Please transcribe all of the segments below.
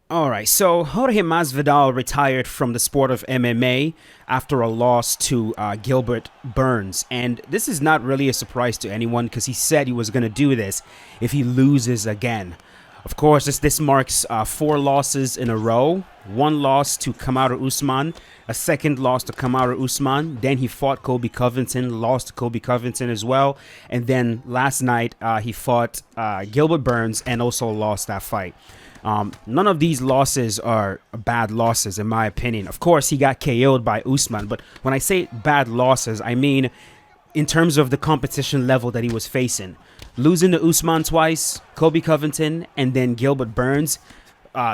All right, so Jorge Masvidal retired from the sport of MMA after a loss to Gilbert Burns, and this is not really a surprise to anyone because he said he was going to do this if he loses again. Of course, this marks four losses in a row. One loss to Kamaru Usman, a second loss to Kamaru Usman. Then he fought Colby Covington, lost to Colby Covington as well. And then last night he fought Gilbert Burns and also lost that fight. None of these losses are bad losses, in my opinion. Of course, he got KO'd by Usman, but when I say bad losses, I mean in terms of the competition level that he was facing. Losing to Usman twice, Colby Covington, and then Gilbert Burns,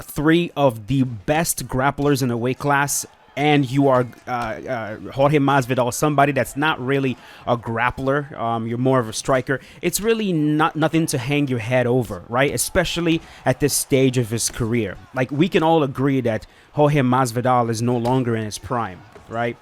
three of the best grapplers in the weight class. And you are Jorge Masvidal, somebody that's not really a grappler. You're more of a striker. It's really nothing to hang your head over, right? Especially at this stage of his career. Like, we can all agree that Jorge Masvidal is no longer in his prime, right?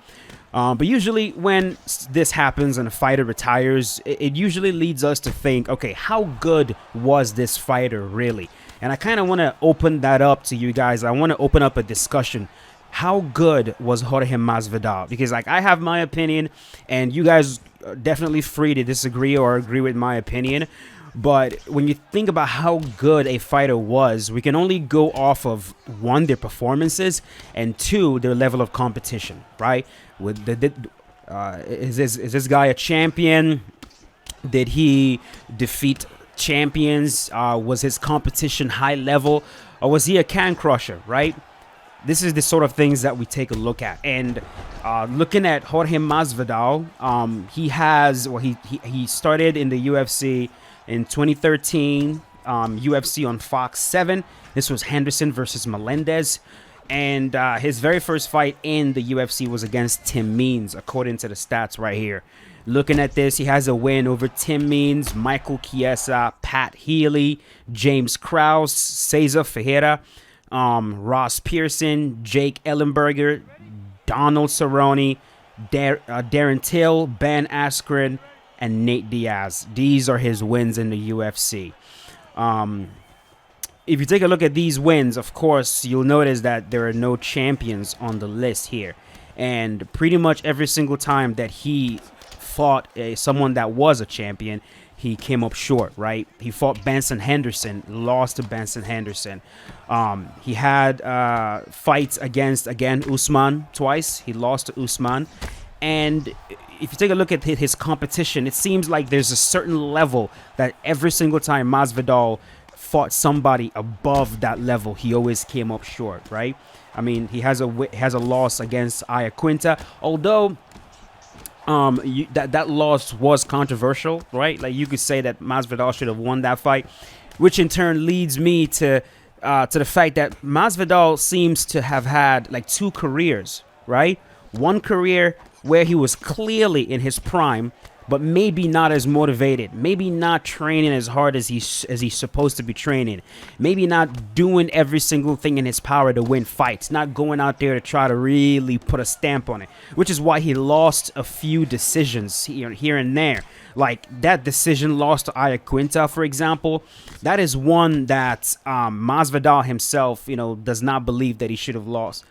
But usually when this happens and a fighter retires, it usually leads us to think, okay, how good was this fighter really? And I kind of want to open that up to you guys. I want to open up a discussion. How good was Jorge Masvidal? Because, like, I have my opinion, and you guys are definitely free to disagree or agree with my opinion. But when you think about how good a fighter was, we can only go off of, one, their performances, and two, their level of competition, right? Is this guy a champion? Did he defeat champions? Was his competition high level? Or was he a can crusher, right? This is the sort of things that we take a look at. And looking at Jorge Masvidal, he started in the UFC in 2013, UFC on Fox 7. This was Henderson versus Melendez. And his very first fight in the UFC was against Tim Means, according to the stats right here. Looking at this, he has a win over Tim Means, Michael Chiesa, Pat Healy, James Krause, Cesar Ferreira, Ross Pearson, Jake Ellenberger, Donald Cerrone, Darren Till, Ben Askren, and Nate Diaz. These are his wins in the UFC. If you take a look at these wins, of course, you'll notice that there are no champions on the list here. And pretty much every single time that he fought someone that was a champion, he came up short, right? He fought Benson Henderson, lost to Benson Henderson. He had fights against, again, Usman twice. He lost to Usman. And if you take a look at his competition, it seems like there's a certain level that every single time Masvidal fought somebody above that level, he always came up short, right? I mean, he has a loss against Iaquinta, although that loss was controversial, right? Like, you could say that Masvidal should have won that fight, which in turn leads me to the fact that Masvidal seems to have had like two careers, right? One career where he was clearly in his prime, but maybe not as motivated, maybe not training as hard as he's supposed to be training, maybe not doing every single thing in his power to win fights, not going out there to try to really put a stamp on it, which is why he lost a few decisions here and there. Like that decision lost to Iaquinta, for example. That is one that Masvidal himself, does not believe that he should have lost.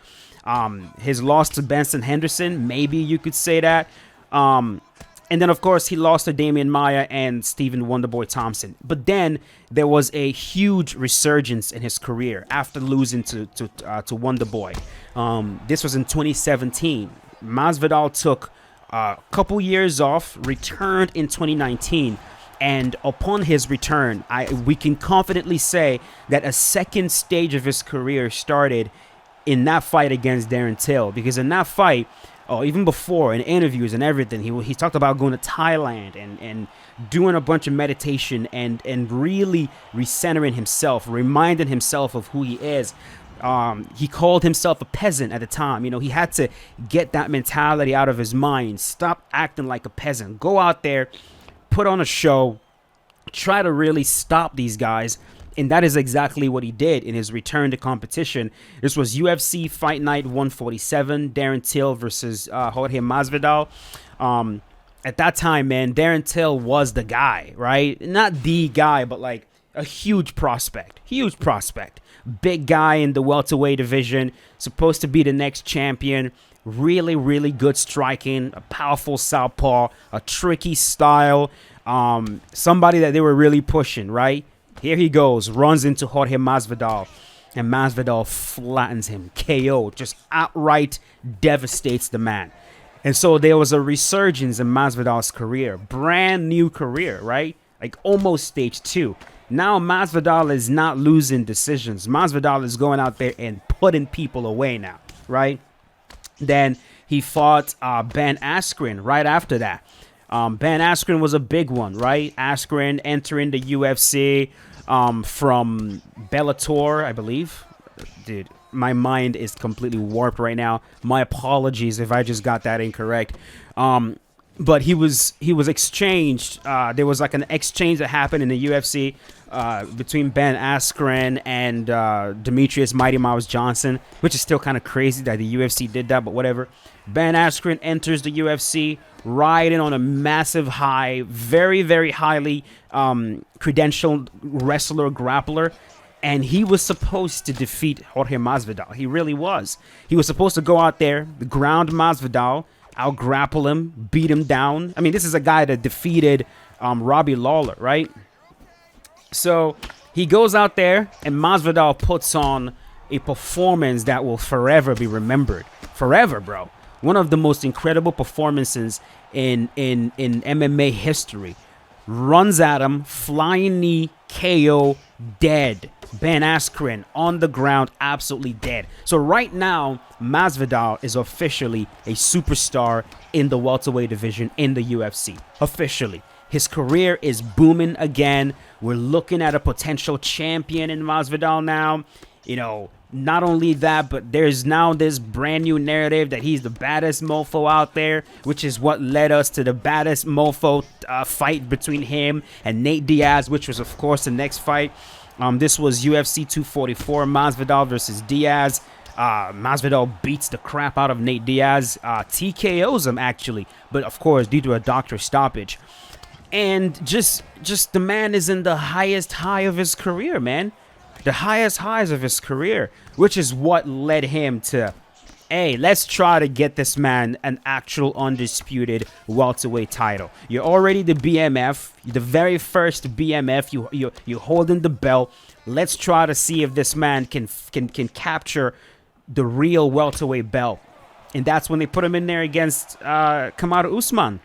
His loss to Benson Henderson, maybe you could say that. And then, of course, he lost to Damian Maia and Stephen Wonderboy Thompson. But then there was a huge resurgence in his career after losing to Wonderboy. This was in 2017. Masvidal took a couple years off, returned in 2019. And upon his return, we can confidently say that a second stage of his career started in that fight against Darren Till. Because in that fight, even before, in interviews and everything, he talked about going to Thailand and doing a bunch of meditation and really recentering himself, reminding himself of who he is. He called himself a peasant at the time. He had to get that mentality out of his mind. Stop acting like a peasant. Go out there, put on a show, try to really stop these guys. And that is exactly what he did in his return to competition. This was UFC Fight Night 147, Darren Till versus Jorge Masvidal. At that time, man, Darren Till was the guy, right? Not the guy, but like a huge prospect. big guy in the welterweight division, supposed to be the next champion. Really, really good striking, a powerful southpaw, a tricky style. Somebody that they were really pushing, right? Here he goes, runs into Jorge Masvidal, and Masvidal flattens him, KO, just outright devastates the man. And so there was a resurgence in Masvidal's career, brand new career, right? Like almost stage 2. Now Masvidal is not losing decisions. Masvidal is going out there and putting people away now, right? Then he fought Ben Askren right after that. Ben Askren was a big one, right? Askren entering the UFC from Bellator, I believe. Dude, my mind is completely warped right now. My apologies if I just got that incorrect. But he was exchanged. There was like an exchange that happened in the UFC between Ben Askren and Demetrius Mighty Mouse Johnson, which is still kind of crazy that the UFC did that, but whatever. Ben Askren enters the UFC riding on a massive high, very, very highly credentialed wrestler, grappler. And he was supposed to defeat Jorge Masvidal. He really was. He was supposed to go out there, ground Masvidal, out-grapple him, beat him down. I mean, this is a guy that defeated Robbie Lawler, right? So he goes out there, and Masvidal puts on a performance that will forever be remembered. Forever, bro. One of the most incredible performances in MMA history. Runs at him, flying knee, KO, dead. Ben Askren on the ground, absolutely dead. So right now, Masvidal is officially a superstar in the welterweight division in the UFC. Officially. His career is booming again. We're looking at a potential champion in Masvidal now. You know, not only that, but there's now this brand new narrative that he's the baddest mofo out there, which is what led us to the baddest mofo fight between him and Nate Diaz, which was, of course, the next fight. This was UFC 244, Masvidal versus Diaz. Masvidal beats the crap out of Nate Diaz, TKOs him actually, but of course due to a doctor stoppage. And just the man is in the highest high of his career, man. The highest highs of his career, which is what led him to, hey, let's try to get this man an actual undisputed welterweight title. You're already the BMF, the very first BMF. You're holding the belt. Let's try to see if this man can capture the real welterweight belt. And that's when they put him in there against Kamaru Usman.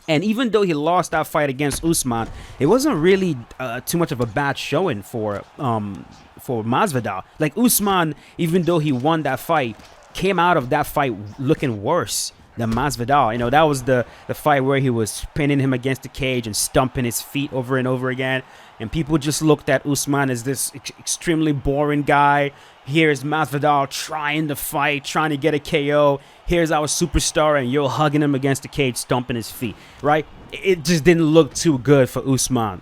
And even though he lost that fight against Usman, it wasn't really too much of a bad showing for Masvidal. Like Usman, even though he won that fight, came out of that fight looking worse than Masvidal. You know, that was the fight where he was pinning him against the cage and stumping his feet over and over again. And people just looked at Usman as this extremely boring guy. Here's Masvidal trying to fight, trying to get a KO. Here's our superstar, and you're hugging him against the cage, stomping his feet, right? It just didn't look too good for Usman.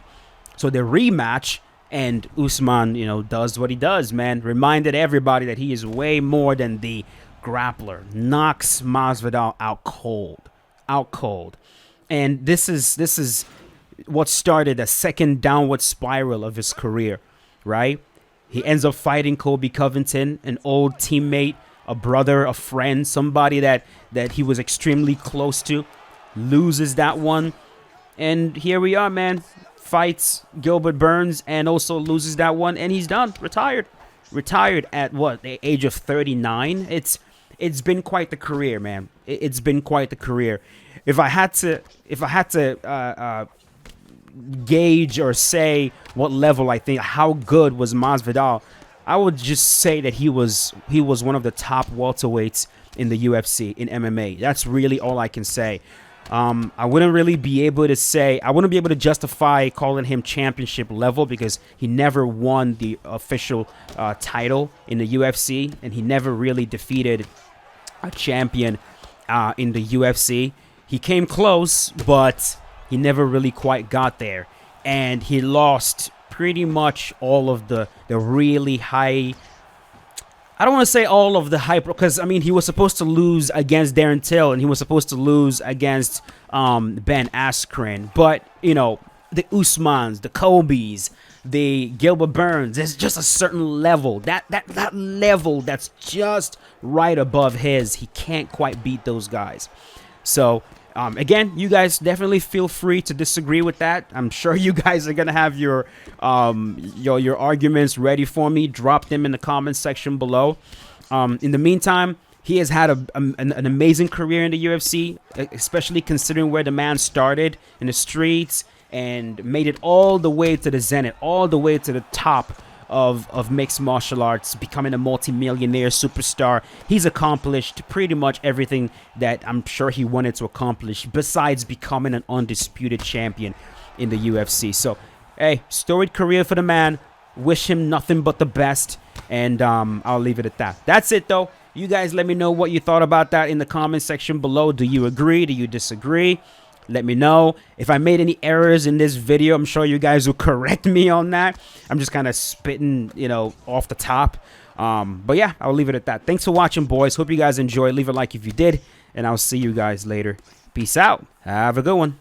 So the rematch, and Usman, you know, does what he does, man. Reminded everybody that he is way more than the grappler. Knocks Masvidal out cold. Out cold. And this is what started a second downward spiral of his career, right? He ends up fighting Colby Covington, an old teammate, a brother, a friend, somebody that he was extremely close to. Loses that one. And here we are, man. Fights Gilbert Burns and also loses that one, and he's done. Retired at what, the age of 39? It's been quite the career, man. It's been quite the career. If I had to gauge or say what level I think, how good was Masvidal, I would just say that he was one of the top welterweights in the UFC, in MMA. That's really all I can say. I wouldn't really be able to say, I wouldn't be able to justify calling him championship level because he never won the official title in the UFC, and he never really defeated a champion in the UFC. He came close, but he never really quite got there. And he lost pretty much all of the really high... I don't want to say all of the hype, because, I mean, he was supposed to lose against Darren Till, and he was supposed to lose against Ben Askren. But, you know, the Usmans, the Colbys, the Gilbert Burns. There's just a certain level, that level that's just right above his. He can't quite beat those guys. So again, you guys definitely feel free to disagree with that. I'm sure you guys are gonna have your arguments ready for me. Drop them in the comments section below. In the meantime, he has had an amazing career in the UFC, especially considering where the man started in the streets and made it all the way to the zenith, all the way to the top of mixed martial arts, becoming a multi-millionaire superstar. He's accomplished pretty much everything that I'm sure he wanted to accomplish, besides becoming an undisputed champion in the UFC. So, hey, storied career for the man. Wish him nothing but the best, and I'll leave it at that. That's it, though. You guys let me know what you thought about that in the comment section below. Do you agree? Do you disagree? Let me know. If I made any errors in this video, I'm sure you guys will correct me on that. I'm just kind of spitting, off the top. But yeah, I'll leave it at that. Thanks for watching, boys. Hope you guys enjoyed. Leave a like if you did, and I'll see you guys later. Peace out. Have a good one.